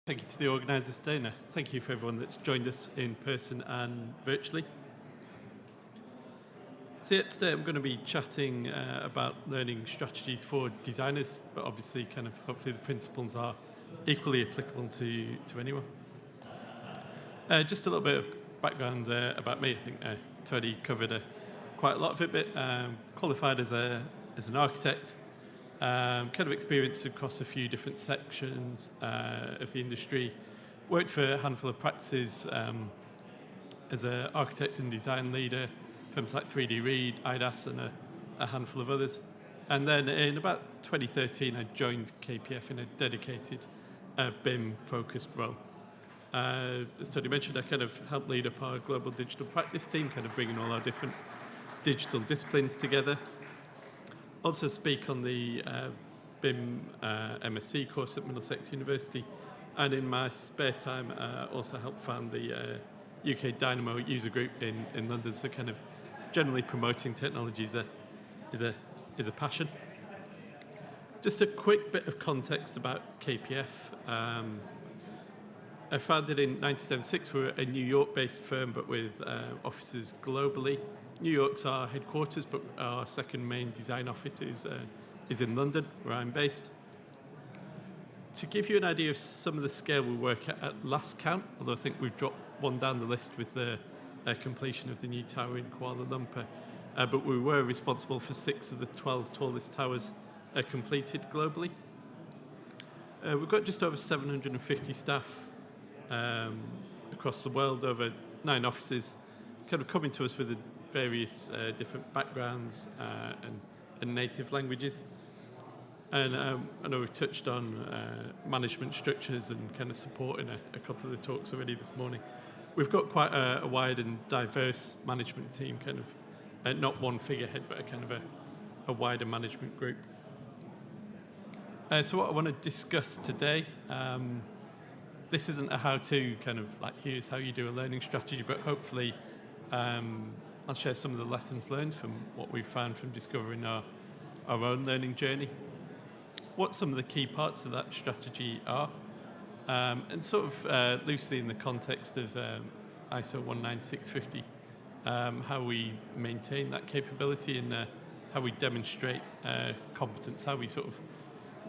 Thank you to the organisers today, and thank you for everyone that's joined us in person and virtually. So today I'm going to be chatting about learning strategies for designers, but obviously hopefully the principles are equally applicable to anyone. Just a little bit of background about me. I think Tony covered quite a lot of it, but qualified as an architect. Experience across a few different sections of the industry. Worked for a handful of practices as an architect and design leader, firms like 3D Read, IDAS, and a handful of others. And then in about 2013, I joined KPF in a dedicated BIM-focused role. As Tony mentioned, I helped lead up our global digital practice team, bringing all our different digital disciplines together. Also speak on the BIM MSc course at Middlesex University, and in my spare time also help found the UK Dynamo user group in London. So generally promoting technology is a passion. Just a quick bit of context about KPF. I founded in 1976. We're a New York-based firm, but with offices globally. New York's our headquarters, but our second main design office is in London, where I'm based. To give you an idea of some of the scale we work at last count, although I think we've dropped one down the list with the completion of the new tower in Kuala Lumpur, but we were responsible for 6 of the 12 tallest towers completed globally. We've got just over 750 staff across the world, over 9 offices, coming to us with various different backgrounds and native languages. And I know we've touched on management structures and support in a couple of the talks already this morning. We've got quite a wide and diverse management team, not one figurehead, but a wider management group. So what I want to discuss today, this isn't a how-to here's how you do a learning strategy, but hopefully I'll share some of the lessons learned from what we've found from discovering our own learning journey, what some of the key parts of that strategy are, and loosely in the context of ISO 19650, how we maintain that capability and how we demonstrate competence, how we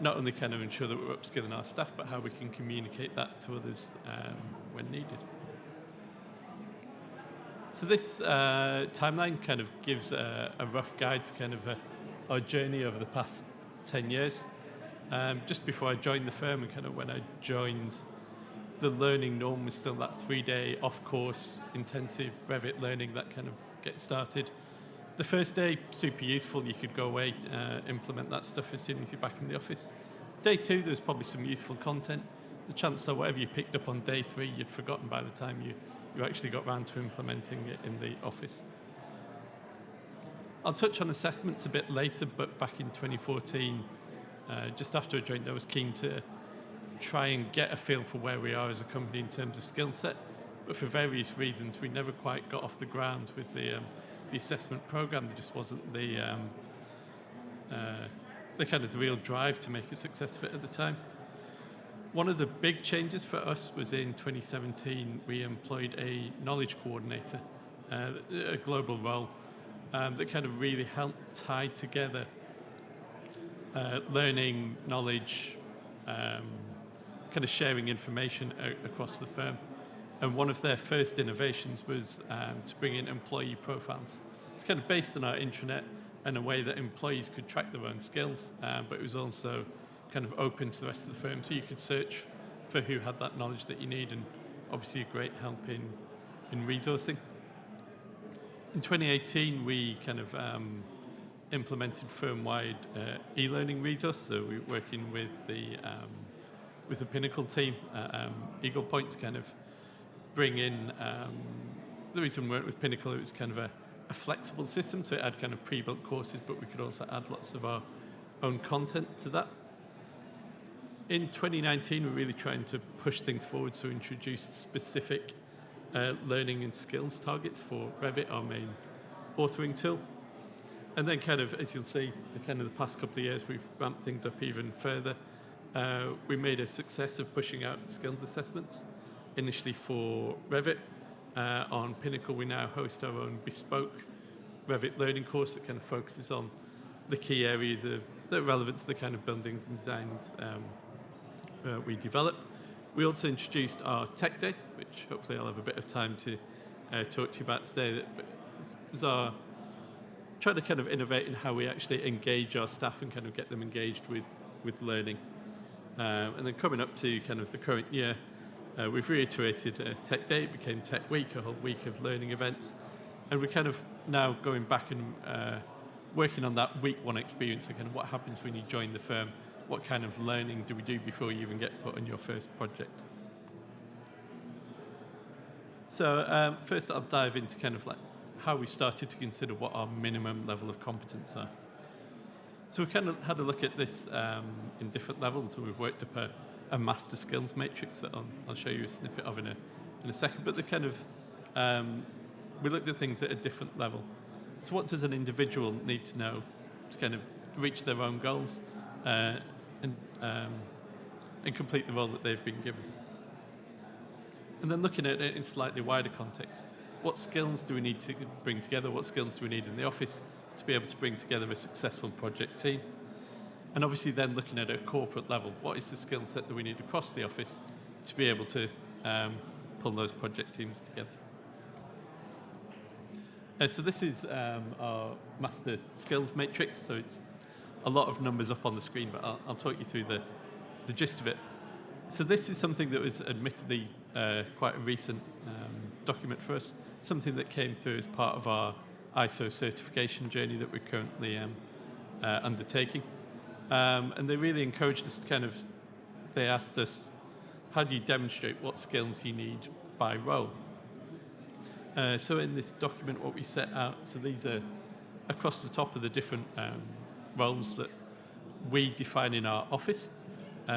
not only ensure that we're upskilling our staff, but how we can communicate that to others when needed. So this timeline gives a rough guide to our journey over the past 10 years. Just before I joined the firm and when I joined, the learning norm was still that 3-day off-course intensive Revit learning that gets started. The first day, super useful. You could go away, implement that stuff as soon as you're back in the office. Day 2, there's probably some useful content. The chance that whatever you picked up on day 3, you'd forgotten by the time you actually got round to implementing it in the office. I'll touch on assessments a bit later, but back in 2014, just after I joined, I was keen to try and get a feel for where we are as a company in terms of skill set, but for various reasons, we never quite got off the ground with the assessment program. There just wasn't the real drive to make a success of it at the time. One of the big changes for us was in 2017, we employed a knowledge coordinator, a global role, that really helped tie together learning, knowledge, sharing information across the firm. And one of their first innovations was to bring in employee profiles. It's based on our intranet and a way that employees could track their own skills, but it was also open to the rest of the firm, so you could search for who had that knowledge that you need, and obviously a great help in resourcing. In 2018, we implemented firm-wide e-learning resource, so we're working with the Pinnacle team at Eagle Point to bring in. The reason we worked with Pinnacle, it was a flexible system, so it had pre-built courses, but we could also add lots of our own content to that. In 2019, we're really trying to push things forward, so we introduced specific learning and skills targets for Revit, our main authoring tool. And then as you'll see, the past couple of years, we've ramped things up even further. we made a success of pushing out skills assessments, initially for Revit. On Pinnacle, we now host our own bespoke Revit learning course that kind of focuses on the key areas that are relevant to the kind of buildings and designs we develop. We also introduced our Tech Day, which hopefully I'll have a bit of time to talk to you about today. That was our trying to kind of innovate in how we actually engage our staff and kind of get them engaged with learning. And then coming up to kind of the current year, we've reiterated Tech Day. It became Tech Week, a whole week of learning events. And we're kind of now going back and working on that week one experience, so kind of what happens when you join the firm, what kind of learning do we do before you even get put on your first project. So first I'll dive into kind of like how we started to consider what our minimum level of competence are. So we kind of had a look at this in different levels. So we've worked up a master skills matrix that I'll show you a snippet of in a second. But the kind of we looked at things at a different level. So what does an individual need to know to kind of reach their own goals and complete the role that they've been given? And then looking at it in slightly wider context, what skills do we need to bring together? What skills do we need in the office to be able to bring together a successful project team? And obviously then looking at a corporate level, what is the skill set that we need across the office to be able to pull those project teams together? So this is our master skills matrix. So it's a lot of numbers up on the screen, but I'll talk you through the gist of it. So this is something that was admittedly quite a recent document for us, something that came through as part of our ISO certification journey that we're currently undertaking. And they really encouraged us to they asked us, how do you demonstrate what skills you need by role? So in this document, what we set out, so these are across the top of the different roles that we define in our office.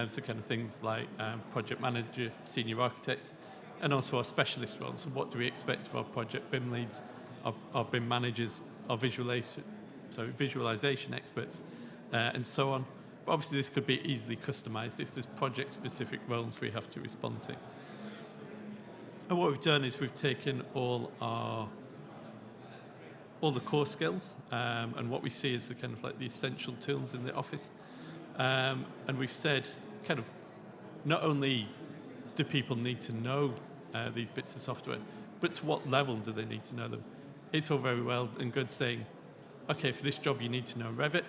So kind of things like project manager, senior architect, and also our specialist roles. So what do we expect of our project BIM leads, our BIM managers, our visualization experts, and so on. But obviously this could be easily customized if there's project-specific roles we have to respond to. And what we've done is we've taken all the core skills and what we see as the kind of like the essential tools in the office. And we've said kind of not only do people need to know these bits of software, but to what level do they need to know them? It's all very well and good saying, okay, for this job you need to know Revit.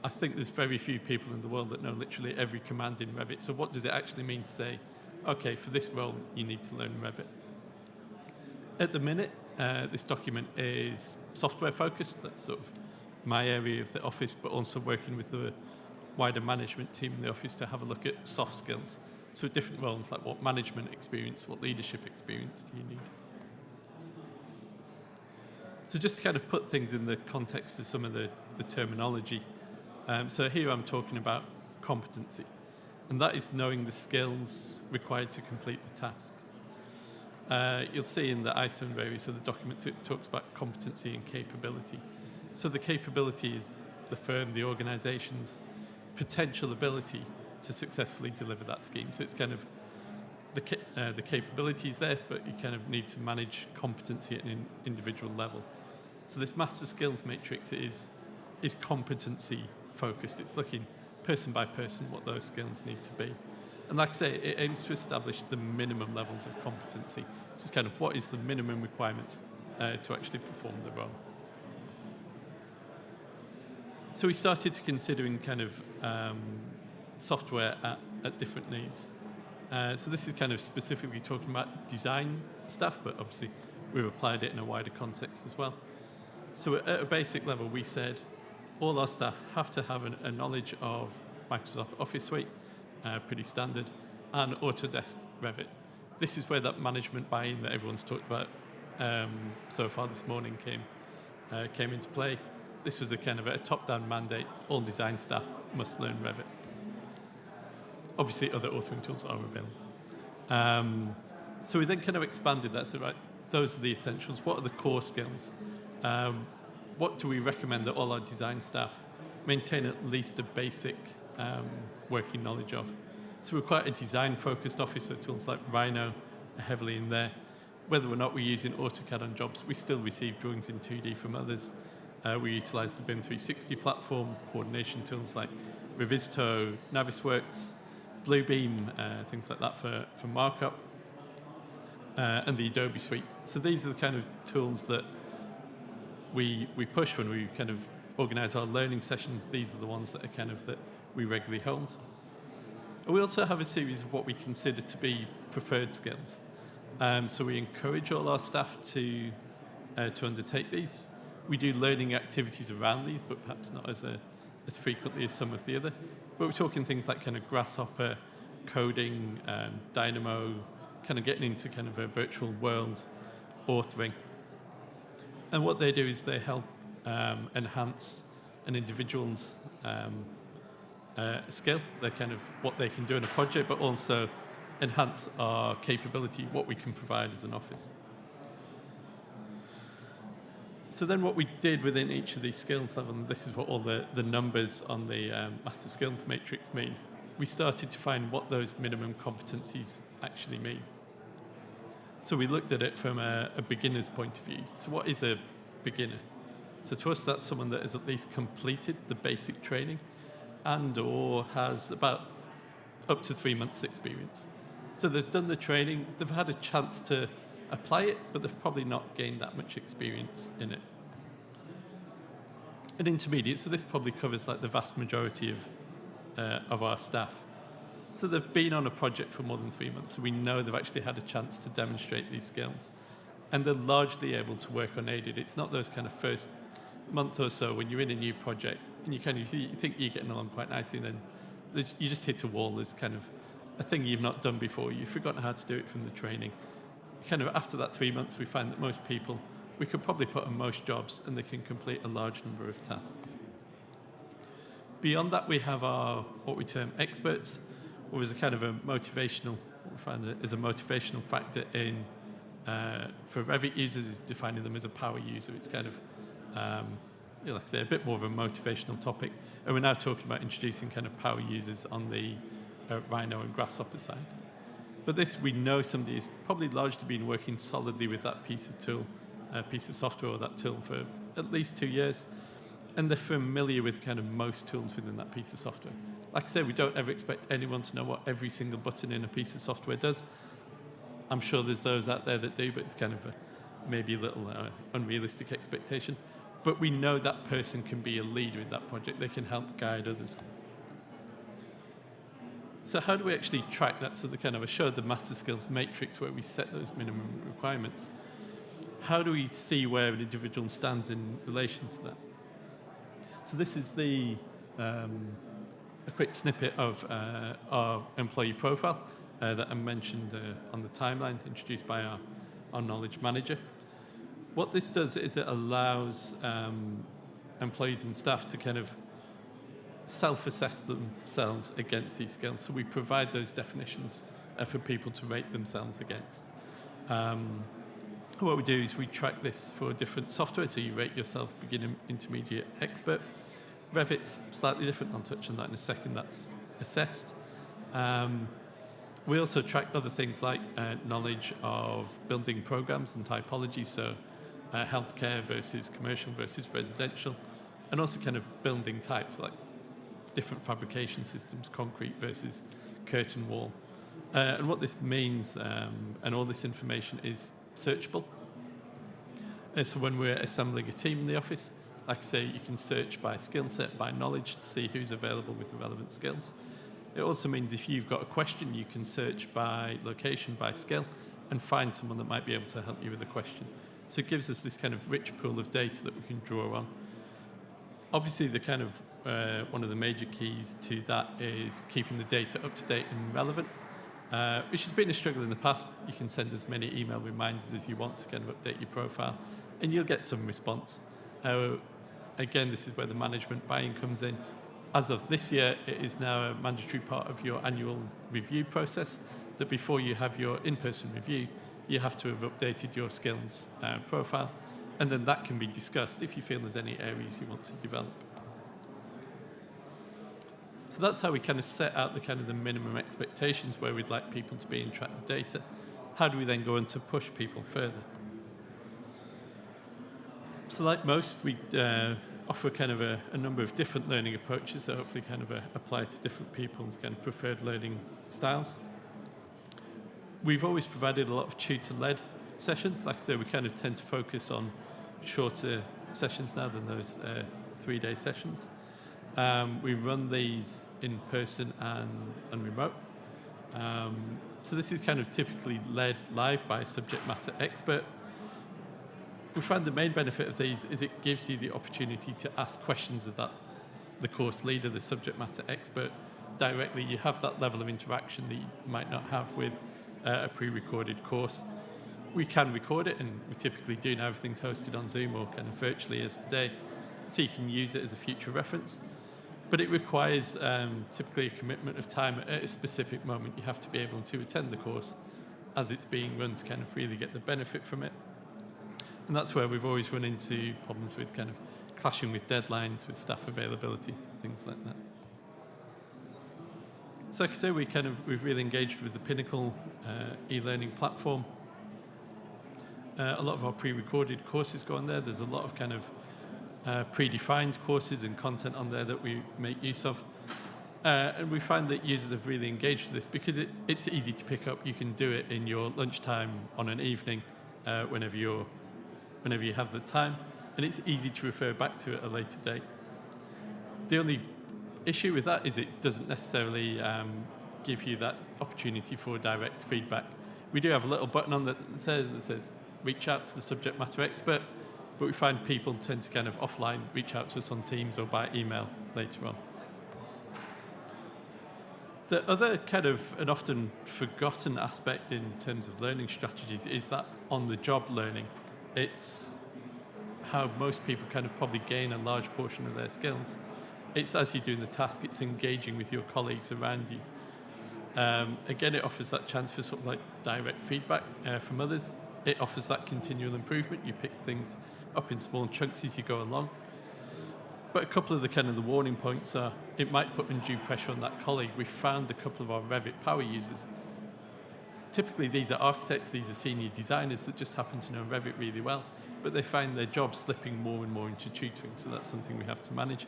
I think there's very few people in the world that know literally every command in Revit. So what does it actually mean to say, okay, for this role you need to learn Revit? At the minute, this document is software focused. That's sort of my area of the office, but also working with the wider management team in the office to have a look at soft skills. So different roles, like what management experience, what leadership experience do you need? So just to kind of put things in the context of some of the terminology. So here I'm talking about competency, and that is knowing the skills required to complete the task. You'll see in the ISO and various other documents it talks about competency and capability. So the capability is the firm, the organization's potential ability to successfully deliver that scheme. So it's kind of the capability is there, but you kind of need to manage competency at an individual level. So this master skills matrix is competency focused. It's looking person by person what those skills need to be. And like I say, it aims to establish the minimum levels of competency. So it's kind of what is the minimum requirements to actually perform the role. So we started to considering kind of software at different needs. So this is kind of specifically talking about design stuff, but obviously we've applied it in a wider context as well. So at a basic level, we said all our staff have to have a knowledge of Microsoft Office Suite, pretty standard, and Autodesk Revit. This is where that management buy-in that everyone's talked about so far this morning came into play. This was a kind of a top-down mandate. All design staff must learn Revit. Obviously, other authoring tools are available. So we then kind of expanded that. So, right, those are the essentials. What are the core skills? What do we recommend that all our design staff maintain at least a basic working knowledge of. So we're quite a design-focused office, so tools like Rhino are heavily in there. Whether or not we're using AutoCAD on jobs, we still receive drawings in 2D from others. We utilise the BIM 360 platform, coordination tools like Revisto, Navisworks, Bluebeam, things like that for markup, and the Adobe suite. So these are the kind of tools that we push when we kind of organise our learning sessions. These are the ones that are kind of that we regularly hold. And we also have a series of what we consider to be preferred skills. So we encourage all our staff to undertake these. We do learning activities around these, but perhaps not as frequently as some of the other. But we're talking things like kind of Grasshopper, coding, Dynamo, kind of getting into kind of a virtual world, authoring. And what they do is they help enhance an individual's skill, they're kind of what they can do in a project, but also enhance our capability, what we can provide as an office. So then what we did within each of these skills levels, and this is what all the numbers on the Master Skills Matrix mean, we started to find what those minimum competencies actually mean. So we looked at it from a beginner's point of view. So what is a beginner? So to us, that's someone that has at least completed the basic training and or has about up to 3 months experience. So they've done the training, they've had a chance to apply it, but they've probably not gained that much experience in it. An intermediate, so this probably covers like the vast majority of our staff. So they've been on a project for more than 3 months, so we know they've actually had a chance to demonstrate these skills. And they're largely able to work unaided. It's not those kind of first month or so when you're in a new project and you think you're getting along quite nicely, and then you just hit a wall. There's kind of a thing you've not done before. You've forgotten how to do it from the training. Kind of after that 3 months, we find that most people, we could probably put on most jobs and they can complete a large number of tasks. Beyond that, we have our, what we term experts, or as a kind of a motivational, we find it as a motivational factor in, for Revit users, is defining them as a power user. It's kind of, like I say, a bit more of a motivational topic. And we're now talking about introducing kind of power users on the Rhino and Grasshopper side. But this, we know somebody has probably largely been working solidly with that piece of software or that tool for at least 2 years. And they're familiar with kind of most tools within that piece of software. Like I said, we don't ever expect anyone to know what every single button in a piece of software does. I'm sure there's those out there that do, but it's kind of maybe a little unrealistic expectation. But we know that person can be a leader in that project. They can help guide others. So how do we actually track that? So I showed the Master Skills Matrix where we set those minimum requirements. How do we see where an individual stands in relation to that? So this is a quick snippet of our employee profile that I mentioned on the timeline, introduced by our knowledge manager. What this does is it allows employees and staff to kind of self-assess themselves against these skills. So we provide those definitions for people to rate themselves against. What we do is we track this for different software. So you rate yourself beginner, intermediate, expert. Revit's slightly different. I'll touch on that in a second. That's assessed. We also track other things like knowledge of building programs and typologies. So healthcare versus commercial versus residential, and also kind of building types like different fabrication systems, concrete versus curtain wall. And what this means, and all this information is searchable. So when we're assembling a team in the office, like I say, you can search by skill set, by knowledge to see who's available with the relevant skills. It also means if you've got a question, you can search by location, by skill, and find someone that might be able to help you with the question. So it gives us this kind of rich pool of data that we can draw on. Obviously, the kind of one of the major keys to that is keeping the data up to date and relevant, which has been a struggle in the past. You can send as many email reminders as you want to kind of update your profile, and you'll get some response. Again, this is where the management buy-in comes in. As of this year, it is now a mandatory part of your annual review process that before you have your in-person review, you have to have updated your skills profile, and then that can be discussed if you feel there's any areas you want to develop. So that's how we kind of set out the minimum expectations where we'd like people to be and track the data. How do we then go on to push people further? So like most, we offer kind of a number of different learning approaches that hopefully kind of apply to different people's kind of preferred learning styles. We've always provided a lot of tutor-led sessions. Like I say, we kind of tend to focus on shorter sessions now than those 3-day sessions. We run these in person and remote. So this is kind of typically led live by a subject matter expert. We find the main benefit of these is it gives you the opportunity to ask questions of the course leader, the subject matter expert, directly. You have that level of interaction that you might not have with a pre-recorded course. We can record it, and we typically do now. Everything's hosted on Zoom or kind of virtually as today, so you can use it as a future reference. But it requires typically a commitment of time at a specific moment. You have to be able to attend the course as it's being run to kind of really get the benefit from it. And that's where we've always run into problems with kind of clashing with deadlines, with staff availability, things like that. So like I say, we've really engaged with the Pinnacle e-learning platform. A lot of our pre-recorded courses go on there. There's a lot of kind of predefined courses and content on there that we make use of. And we find that users have really engaged with this because it's easy to pick up. You can do it in your lunchtime on an evening whenever you have the time, and it's easy to refer back to at a later date. The only issue with that is it doesn't necessarily give you that opportunity for direct feedback. We do have a little button on that says reach out to the subject matter expert, but we find people tend to kind of offline reach out to us on Teams or by email later on. The other kind of an often forgotten aspect in terms of learning strategies is that on-the-job learning. It's how most people kind of probably gain a large portion of their skills. It's as you're doing the task, it's engaging with your colleagues around you. Again, it offers that chance for sort of like direct feedback from others. It offers that continual improvement. You pick things up in small chunks as you go along. But a couple of the warning points are it might put undue pressure on that colleague. We found a couple of our Revit power users. Typically, these are architects, these are senior designers that just happen to know Revit really well, but they find their job slipping more and more into tutoring, so that's something we have to manage.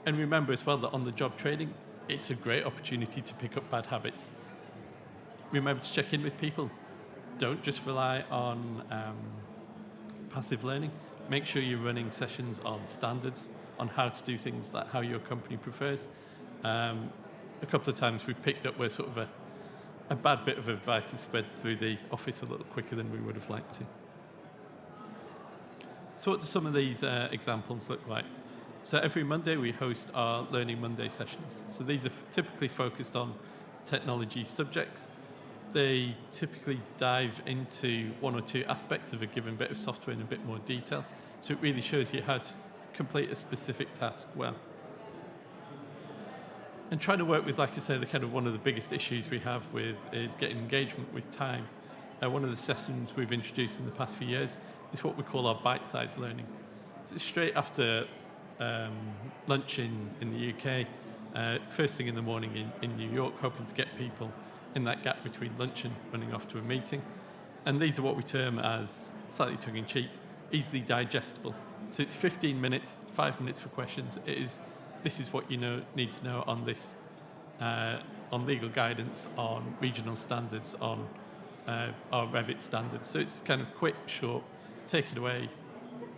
And remember as well that on-the-job training, it's a great opportunity to pick up bad habits. Remember to check in with people. Don't just rely on passive learning. Make sure you're running sessions on standards, on how to do things, like how your company prefers. A couple of times we've picked up where sort of a bad bit of advice is spread through the office a little quicker than we would have liked to. So what do some of these examples look like? So every Monday we host our Learning Monday sessions. So these are typically focused on technology subjects. They typically dive into one or two aspects of a given bit of software in a bit more detail. So it really shows you how to complete a specific task well. And trying to work with, like I say, the kind of one of the biggest issues we have with is getting engagement with time. One of the sessions we've introduced in the past few years is what we call our bite-sized learning. So it's straight after lunch in the UK, first thing in the morning in New York, hoping to get people in that gap between lunch and running off to a meeting. And these are what we term as, slightly tongue-in-cheek, easily digestible. So it's 15 minutes, 5 minutes for questions. This is what you need to know on this, on legal guidance, on regional standards, on our Revit standards. So it's kind of quick, short, take it away,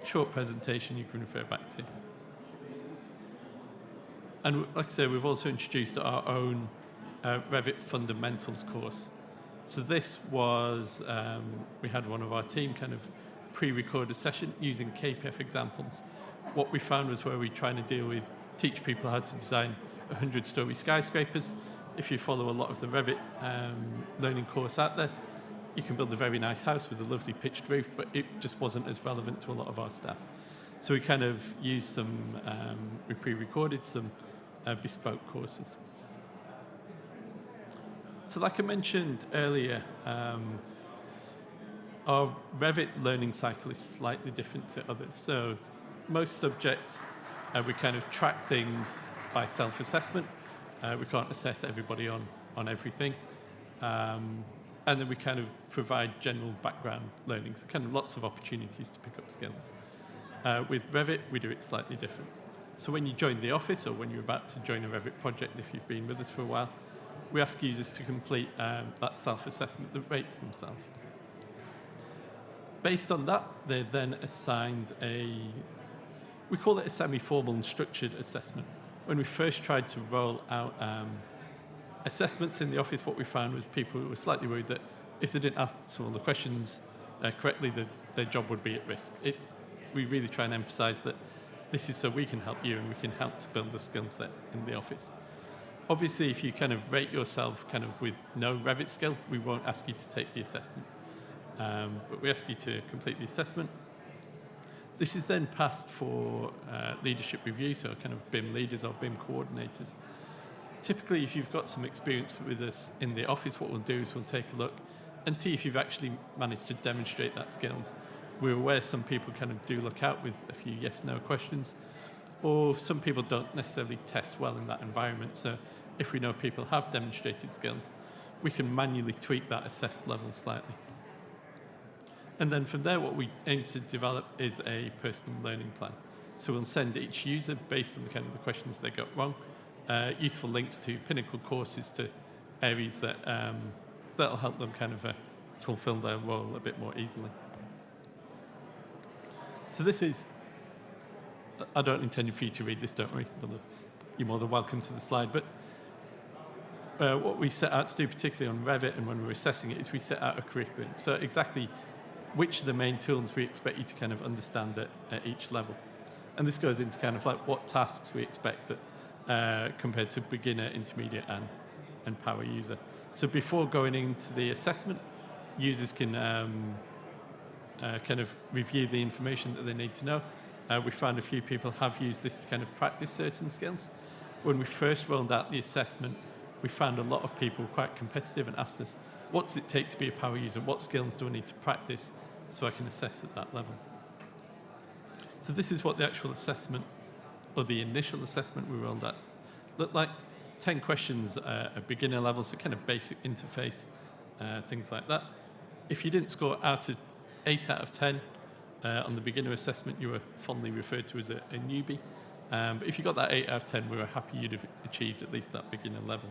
short presentation you can refer back to. And like I say, we've also introduced our own Revit Fundamentals course. So this was, we had one of our team kind of pre-record a session using KPF examples. What we found was where we trying to teach people how to design 100-story skyscrapers. If you follow a lot of the Revit learning course out there, you can build a very nice house with a lovely pitched roof, but it just wasn't as relevant to a lot of our staff. So we kind of used some, we pre-recorded some bespoke courses. So like I mentioned earlier, our Revit learning cycle is slightly different to others. So most subjects, we kind of track things by self-assessment. We can't assess everybody on everything. And then we kind of provide general background learning, so kind of lots of opportunities to pick up skills. With Revit, we do it slightly different. So when you join the office, or when you're about to join a Revit project, if you've been with us for a while, we ask users to complete that self-assessment that rates themselves. Based on that, they're then assigned we call it a semi-formal and structured assessment. When we first tried to roll out assessments in the office, what we found was people were slightly worried that if they didn't answer all the questions correctly, their job would be at risk. We really try and emphasize that this is so we can help you and we can help to build the skill set in the office. Obviously, if you kind of rate yourself kind of with no Revit skill, we won't ask you to take the assessment. But we ask you to complete the assessment. This is then passed for leadership review, so kind of BIM leaders or BIM coordinators. Typically, if you've got some experience with us in the office, what we'll do is we'll take a look and see if you've actually managed to demonstrate that skills. We're aware some people kind of do look out with a few yes/no questions, or some people don't necessarily test well in that environment. So if we know people have demonstrated skills, we can manually tweak that assessed level slightly. And then from there, what we aim to develop is a personal learning plan. So we'll send each user, based on the kind of the questions they got wrong, useful links to Pinnacle courses, to areas that that'll help them kind of fulfill their role a bit more easily. So this is, I don't intend for you to read this, don't worry. You're more than welcome to the slide. But what we set out to do, particularly on Revit and when we were assessing it, is we set out a curriculum. So exactly which are the main tools we expect you to kind of understand at each level. And this goes into kind of like what tasks we expect compared to beginner, intermediate, and power user. So before going into the assessment, users can kind of review the information that they need to know. We found a few people have used this to kind of practice certain skills. When we first rolled out the assessment, we found a lot of people quite competitive and asked us, what does it take to be a power user? What skills do I need to practice so I can assess at that level? So this is what the actual assessment, or the initial assessment we rolled out, looked like. 10 questions at beginner level, so kind of basic interface, things like that. If you didn't score 8 out of 10 on the beginner assessment, you were fondly referred to as a newbie. But if you got that 8 out of 10, we were happy you'd have achieved at least that beginner level.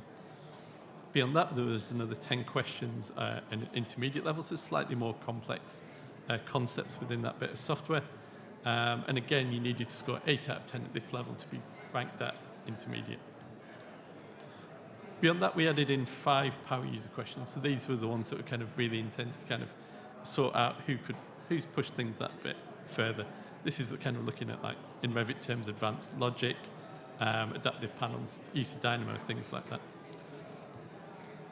Beyond that, there was another 10 questions at an intermediate level, so slightly more complex concepts within that bit of software. And again, you needed to score 8 out of 10 at this level to be ranked at intermediate. Beyond that, we added in 5 power user questions. So these were the ones that were kind of really intended to kind of sort out who's pushed things that bit further. This is the kind of looking at, like, in Revit terms, advanced logic, adaptive panels, use of Dynamo, things like that.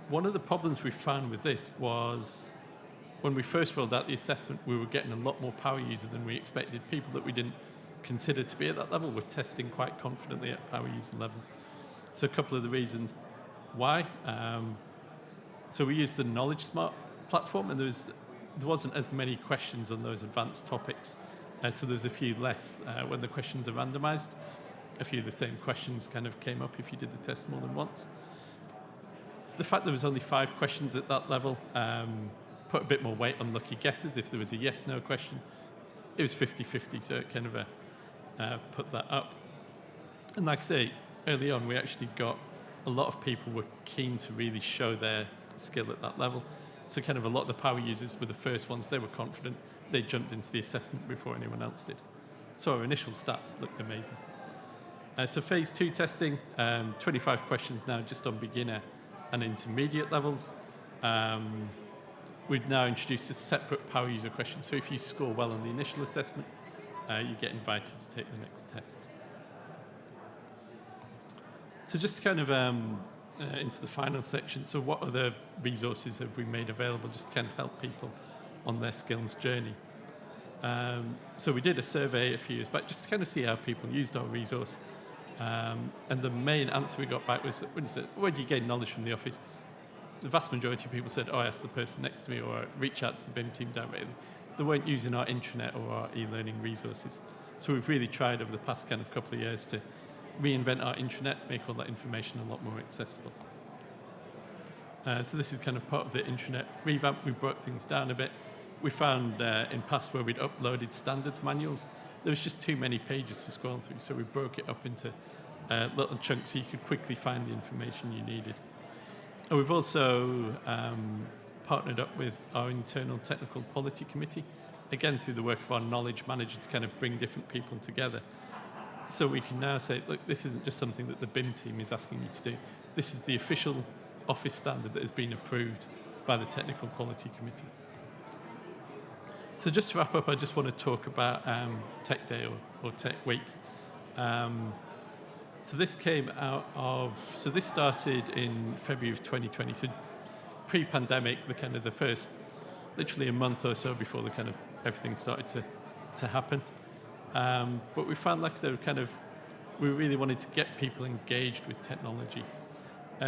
One of the problems we found with this was when we first rolled out the assessment, we were getting a lot more power user than we expected. People that we didn't consider to be at that level were testing quite confidently at power user level. So a couple of the reasons why. So we used the Knowledge Smart platform, and there wasn't as many questions on those advanced topics. So there's a few less when the questions are randomized. A few of the same questions kind of came up if you did the test more than once. The fact there was only 5 questions at that level put a bit more weight on lucky guesses. If there was a yes/no question, it was 50-50, so it kind of put that up. And like I say, early on, we actually got a lot of people were keen to really show their skill at that level. So kind of a lot of the power users were the first ones. They were confident. They jumped into the assessment before anyone else did. So our initial stats looked amazing. So phase 2 testing, 25 questions now just on beginner and intermediate levels. We've now introduced a separate power user question. So if you score well on the initial assessment, you get invited to take the next test. So just kind of into the final section. So what other resources have we made available just to kind of help people on their skills journey? So we did a survey a few years back just to kind of see how people used our resource. And the main answer we got back was, when you said, where do you gain knowledge from the office? The vast majority of people said, I asked the person next to me, or reach out to the BIM team directly. They weren't using our intranet or our e-learning resources. So we've really tried over the past kind of couple of years to reinvent our intranet, make all that information a lot more accessible. So this is kind of part of the intranet revamp. We broke things down a bit. We found in past where we'd uploaded standards manuals, there was just too many pages to scroll through, so we broke it up into little chunks so you could quickly find the information you needed. And we've also partnered up with our internal technical quality committee, again through the work of our knowledge manager, to kind of bring different people together. So we can now say, look, this isn't just something that the BIM team is asking you to do. This is the official Office standard that has been approved by the Technical Quality Committee. So just to wrap up, I just want to talk about Tech Day or Tech Week. So this came out of, so this started in February of 2020. So pre-pandemic, the first, literally a month or so before the kind of everything started to happen. But we found, like I said, we really wanted to get people engaged with technology.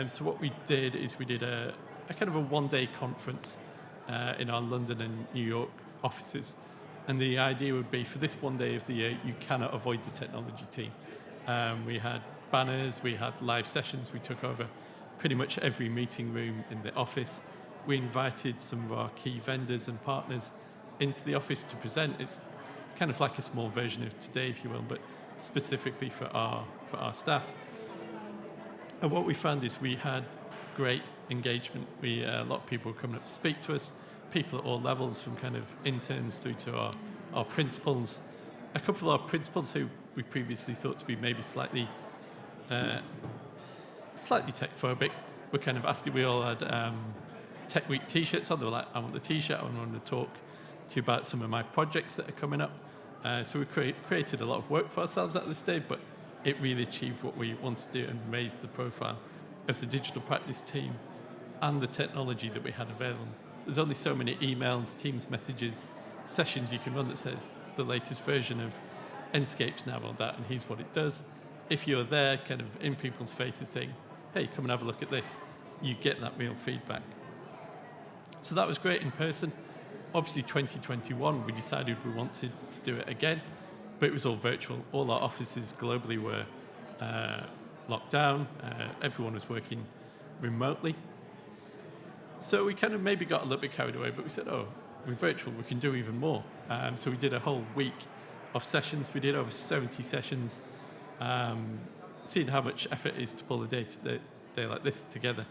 So what we did is we did a kind of a one-day conference in our London and New York offices. And the idea would be, for this one day of the year, you cannot avoid the technology team. We had banners, we had live sessions, we took over pretty much every meeting room in the office. We invited some of our key vendors and partners into the office to present. It's kind of like a small version of today, if you will, but specifically for our staff. And what we found is we had great engagement. A lot of people were coming up to speak to us, people at all levels, from kind of interns through to our principals. A couple of our principals who we previously thought to be maybe slightly tech-phobic were kind of asking. We all had Tech Week T-shirts on. They were like, I want the T-shirt, I want to talk to you about some of my projects that are coming up. So we created a lot of work for ourselves at this day, but it really achieved what we wanted to do and raised the profile of the digital practice team and the technology that we had available. There's only so many emails, Teams messages, sessions you can run that says the latest version of Enscape's now on that, and here's what it does. If you're there kind of in people's faces saying, hey, come and have a look at this, you get that real feedback. So that was great in person. Obviously 2021, we decided we wanted to do it again, but it was all virtual. All our offices globally were locked down. Everyone was working remotely. So we kind of maybe got a little bit carried away, but we said, oh, we're virtual, we can do even more. So we did a whole week of sessions. We did over 70 sessions. Seeing how much effort it is to pull a day like this together,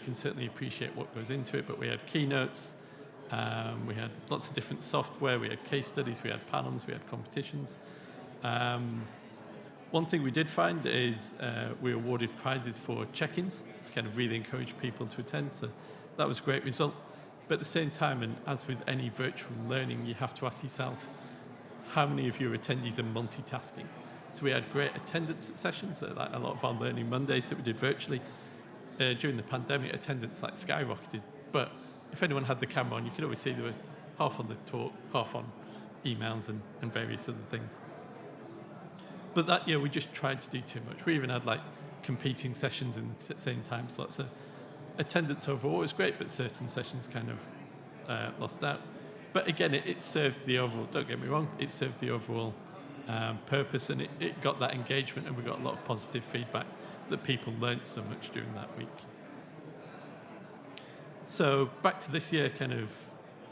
can certainly appreciate what goes into it. But we had keynotes, we had lots of different software, we had case studies, we had panels, we had competitions. One thing we did find is we awarded prizes for check-ins to kind of really encourage people to attend. So that was a great result. But at the same time, and as with any virtual learning, you have to ask yourself, how many of your attendees are multitasking? So we had great attendance at sessions, like a lot of our Learning Mondays that we did virtually. During the pandemic, attendance skyrocketed. But if anyone had the camera on, you could always see they were half on the talk, half on emails and various other things. But that year, we just tried to do too much. We even had competing sessions in the same time slot. So attendance overall was great, but certain sessions kind of lost out. But again, it served the overall, don't get me wrong, it served the overall purpose, and it got that engagement, and we got a lot of positive feedback that people learnt so much during that week. So back to this year, kind of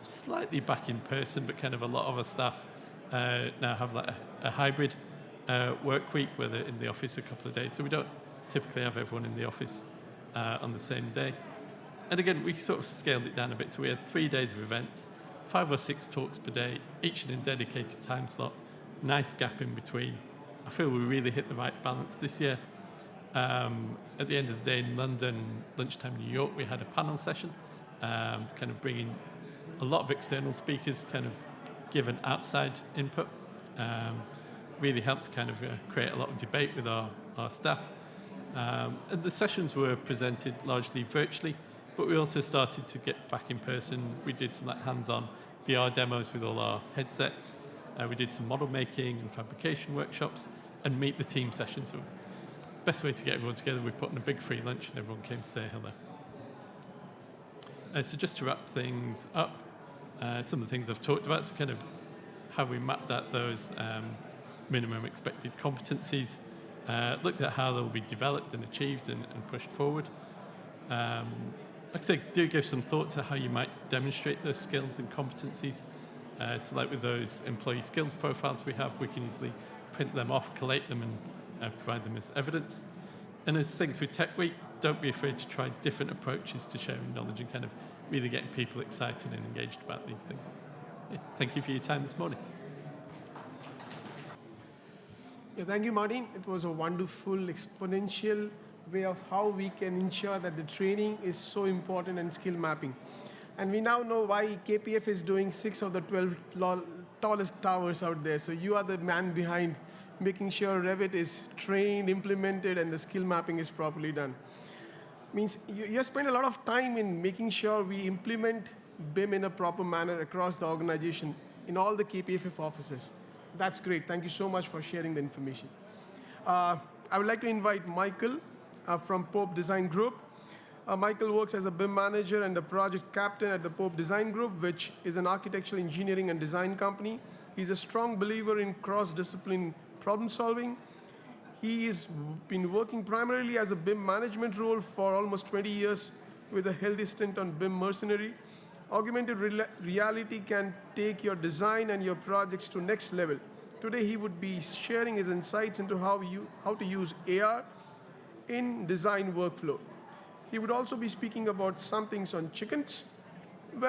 slightly back in person, but kind of a lot of our staff now have a hybrid work week where they're in the office a couple of days. So we don't typically have everyone in the office on the same day. And again, we sort of scaled it down a bit. So we had 3 days of events, 5 or 6 talks per day, each in a dedicated time slot, nice gap in between. I feel we really hit the right balance this year. At the end of the day in London, lunchtime in New York, we had a panel session, kind of bringing a lot of external speakers, kind of give an outside input. Really helped kind of create a lot of debate with our staff. And the sessions were presented largely virtually, but we also started to get back in person. We did some hands-on VR demos with all our headsets. We did some model making and fabrication workshops and meet the team sessions. So best way to get everyone together, we put on a big free lunch and everyone came to say hello. So just to wrap things up, some of the things I've talked about, so kind of how we mapped out those minimum expected competencies. looked at how they'll be developed and achieved and pushed forward. Like I said, do give some thought to how you might demonstrate those skills and competencies. So like with those employee skills profiles we have, we can easily print them off, collate them, and provide them as evidence. And as things with Tech Week, don't be afraid to try different approaches to sharing knowledge and kind of really getting people excited and engaged about these things. Yeah, thank you for your time this morning. Yeah, thank you, Martin. It was a wonderful, exponential way of how we can ensure that the training is so important and skill mapping. And we now know why KPF is doing 6 of the 12 tallest towers out there. So you are the man behind making sure Revit is trained, implemented, and the skill mapping is properly done. Means you spend a lot of time in making sure we implement BIM in a proper manner across the organization in all the KPFF offices. That's great. Thank you so much for sharing the information. I would like to invite Michael from Pope Design Group. Michael works as a BIM manager and a project captain at the Pope Design Group, which is an architectural engineering and design company. He's a strong believer in cross-discipline problem solving. He's been working primarily as a BIM management role for almost 20 years with a healthy stint on BIM Mercenary. Augmented reality can take your design and your projects to next level. Today, he would be sharing his insights into how to use AR in design workflow. He would also be speaking about some things on chickens,